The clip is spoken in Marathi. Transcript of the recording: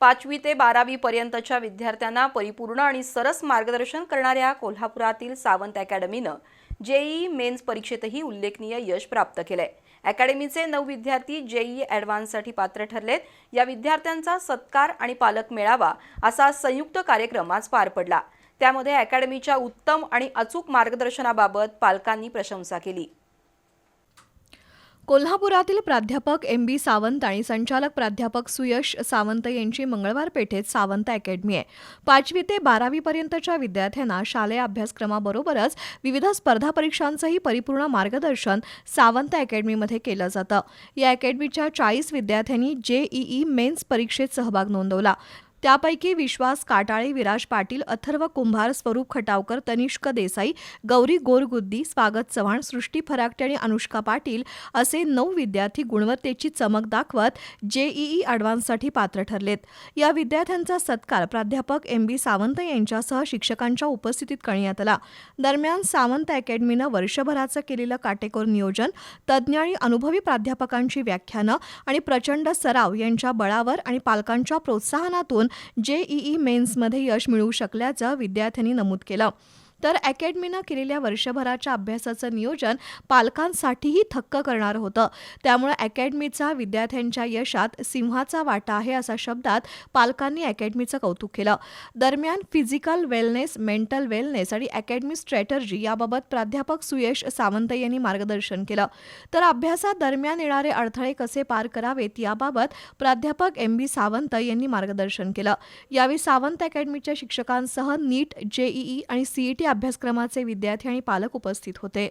5वी ते 12वी पर्यंतच्या विद्यार्थ्यांना परिपूर्ण आणि सरस मार्गदर्शन करणाऱ्या कोल्हापुरातील सावंत अकॅडमीनं जेईई मेन्स परीक्षेतही उल्लेखनीय यश प्राप्त केलंय। अकॅडमीचे 9 विद्यार्थी जेईई ॲडव्हान्ससाठी पात्र ठरलेत। या विद्यार्थ्यांचा सत्कार आणि पालक मेळावा असा संयुक्त कार्यक्रम आज पार पडला। त्यामध्ये अकॅडमीच्या उत्तम आणि अचूक मार्गदर्शनाबाबत पालकांनी प्रशंसा केली। कोल्हापुरातील प्राध्यापक एम.बी. सावंत आणि संचालक प्राध्यापक सुयश सावंत यांची मंगळवार पेठेत सावंत अकॅडमी आहे। 5वी ते 12वी पर्यंतच्या विद्यार्थ्यांना शालेय अभ्यासक्रमाबरोबरच विविध स्पर्धा परीक्षांचंही परिपूर्ण मार्गदर्शन सावंत अकॅडमीमध्ये केलं जातं। या अकॅडमीच्या 40 विद्यार्थ्यांनी जेईई मेन्स परीक्षेत सहभाग नोंदवला। त्यापैकी विश्वास काटाळे, विराज पाटील, अथर्व कुंभार, स्वरूप खटावकर, तनिष्क देसाई, गौरी गोरगुद्दी, स्वागत चव्हाण, सृष्टी फराकटे आणि अनुष्का पाटील असे 9 विद्यार्थी गुणवत्तेची चमक दाखवत जेईई ॲडव्हान्ससाठी पात्र ठरलेत। या विद्यार्थ्यांचा सत्कार प्राध्यापक एम.बी. सावंत यांच्यासह शिक्षकांच्या उपस्थितीत करण्यात आला। दरम्यान सावंत अकॅडमीनं वर्षभराचं केलेलं काटेकोर नियोजन, तज्ज्ञ आणि अनुभवी प्राध्यापकांची व्याख्यानं आणि प्रचंड सराव यांच्या बळावर आणि पालकांच्या प्रोत्साहनातून जेईई मेन्समध्ये यश मिळवू शकल्याचं विद्यार्थ्यांनी नमूद केलं। तर अकॅडमीनं केलेल्या वर्षभराच्या अभ्यासाचं नियोजन पालकांसाठीही थक्क करणारं होतं। त्यामुळे अकॅडमीचा विद्यार्थ्यांच्या यशात सिंहाचा वाटा आहे अशा शब्दात पालकांनी अकॅडमीचं कौतुक केलं। दरम्यान फिजिकल वेलनेस, मेंटल वेलनेस आणि अकॅडमी स्ट्रॅटर्जी याबाबत प्राध्यापक सुयश सावंत यांनी मार्गदर्शन केलं। तर अभ्यासात दरम्यान येणारे अडथळे कसे पार करावेत याबाबत प्राध्यापक एम.बी. सावंत यांनी मार्गदर्शन केलं। यावेळी सावंत अकॅडमीच्या शिक्षकांसह नीट, जेईई आणि सीईटी अभ्यासक्रमाचे विद्यार्थी आणि पालक उपस्थित होते।